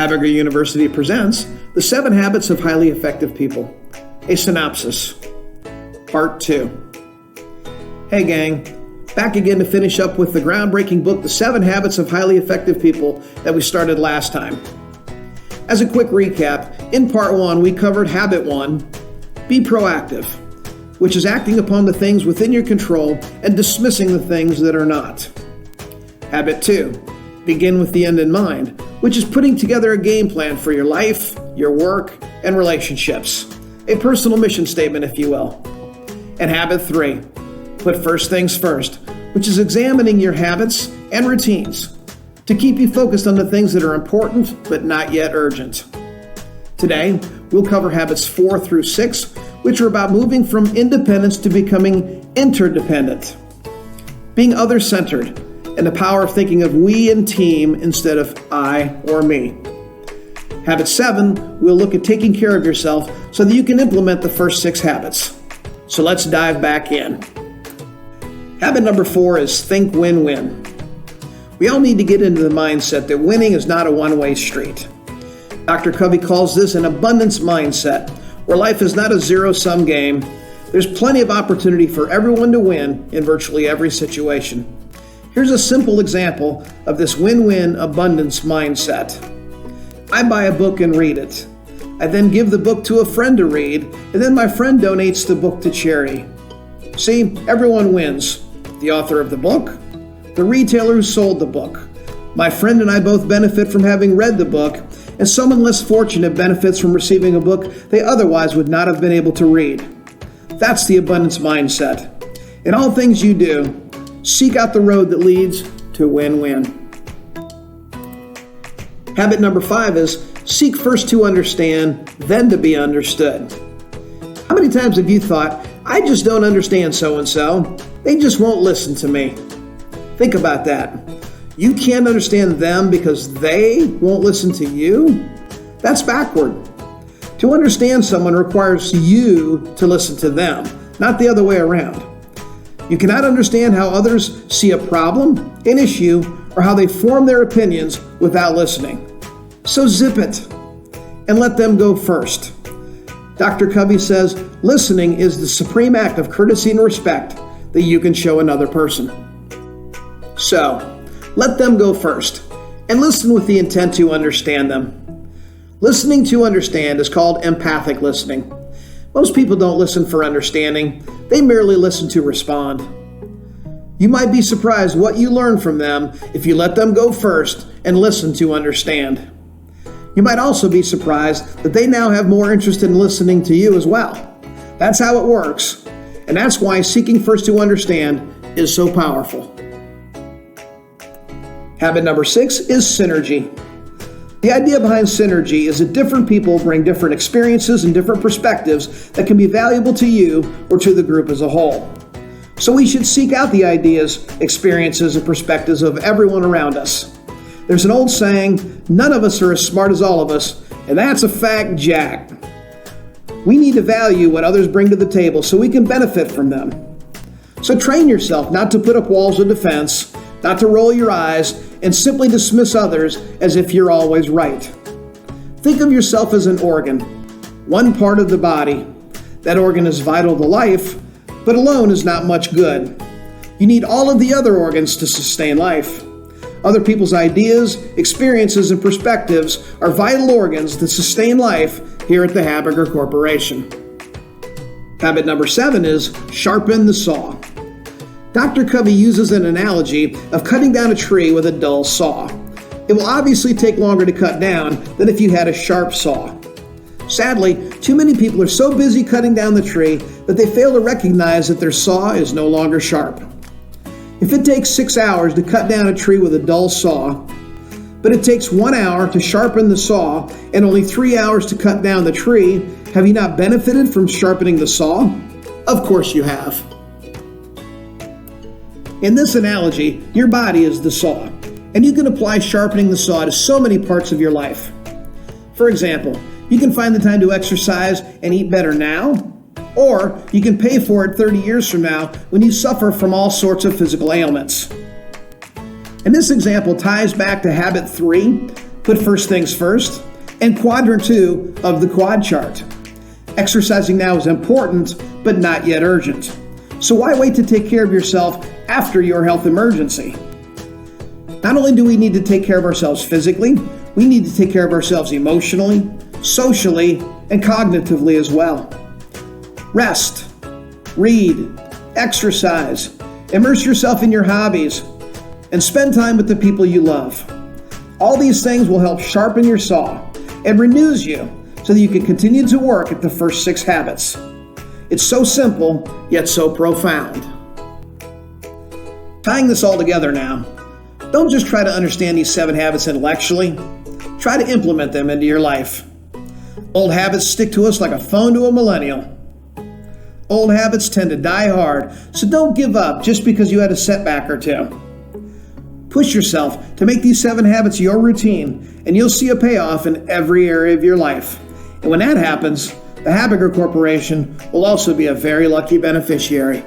HabBits University presents The 7 Habits of Highly Effective People, a synopsis, Part 2. Hey gang, back again to finish up with the groundbreaking book, The 7 Habits of Highly Effective People, that we started last time. As a quick recap, in Part 1 we covered Habit 1, be proactive, which is acting upon the things within your control and dismissing the things that are not. Habit 2, begin with the end in mind, which is putting together a game plan for your life, your work, and relationships. A personal mission statement, if you will. And Habit 3, put first things first, which is examining your habits and routines to keep you focused on the things that are important but not yet urgent. Today, we'll cover Habits 4 through 6, which are about moving from independence to becoming interdependent, being other-centered, and the power of thinking of we and team instead of I or me. Habit 7, we'll look at taking care of yourself so that you can implement the first 6 habits. So let's dive back in. Habit number 4 is think win-win. We all need to get into the mindset that winning is not a one-way street. Dr. Covey calls this an abundance mindset, where life is not a zero-sum game. There's plenty of opportunity for everyone to win in virtually every situation. Here's a simple example of this win-win abundance mindset. I buy a book and read it. I then give the book to a friend to read, and then my friend donates the book to charity. See, everyone wins. The author of the book, the retailer who sold the book. My friend and I both benefit from having read the book, and someone less fortunate benefits from receiving a book they otherwise would not have been able to read. That's the abundance mindset. In all things you do, seek out the road that leads to win-win. Habit number 5 is seek first to understand, then to be understood. How many times have you thought, I just don't understand so-and-so. They just won't listen to me. Think about that. You can't understand them because they won't listen to you? That's backward. To understand someone requires you to listen to them, not the other way around. You cannot understand how others see a problem, an issue, or how they form their opinions without listening. So zip it and let them go first. Dr. Covey says, listening is the supreme act of courtesy and respect that you can show another person. So, let them go first and listen with the intent to understand them. Listening to understand is called empathic listening. Most people don't listen for understanding. They merely listen to respond. You might be surprised what you learn from them if you let them go first and listen to understand. You might also be surprised that they now have more interest in listening to you as well. That's how it works, and that's why seeking first to understand is so powerful. Habit number 6 is synergy. The idea behind synergy is that different people bring different experiences and different perspectives that can be valuable to you or to the group as a whole. So we should seek out the ideas, experiences, and perspectives of everyone around us. There's an old saying, none of us are as smart as all of us, and that's a fact, Jack. We need to value what others bring to the table so we can benefit from them. So train yourself not to put up walls of defense, not to roll your eyes, and simply dismiss others as if you're always right. Think of yourself as an organ, one part of the body. That organ is vital to life, but alone is not much good. You need all of the other organs to sustain life. Other people's ideas, experiences, and perspectives are vital organs that sustain life here at the HabBits Corporation. Habit number 7 is sharpen the saw. Dr. Covey uses an analogy of cutting down a tree with a dull saw. It will obviously take longer to cut down than if you had a sharp saw. Sadly, too many people are so busy cutting down the tree that they fail to recognize that their saw is no longer sharp. If it takes 6 hours to cut down a tree with a dull saw, but it takes 1 hour to sharpen the saw and only 3 hours to cut down the tree, have you not benefited from sharpening the saw? Of course you have. In this analogy, your body is the saw, and you can apply sharpening the saw to so many parts of your life. For example, you can find the time to exercise and eat better now, or you can pay for it 30 years from now when you suffer from all sorts of physical ailments. And this example ties back to Habit 3, Put first things first, and quadrant 2 of the quad chart. Exercising now is important, but not yet urgent. So why wait to take care of yourself after your health emergency? Not only do we need to take care of ourselves physically, we need to take care of ourselves emotionally, socially, and cognitively as well. Rest, read, exercise, immerse yourself in your hobbies, and spend time with the people you love. All these things will help sharpen your saw and renews you so that you can continue to work at the first 6 habits. It's so simple, yet so profound. Tying this all together now, don't just try to understand these 7 habits intellectually. Try to implement them into your life. Old habits stick to us like a phone to a millennial. Old habits tend to die hard, so don't give up just because you had a setback or two. Push yourself to make these 7 habits your routine, and you'll see a payoff in every area of your life. And when that happens, the HAB-U Corporation will also be a very lucky beneficiary.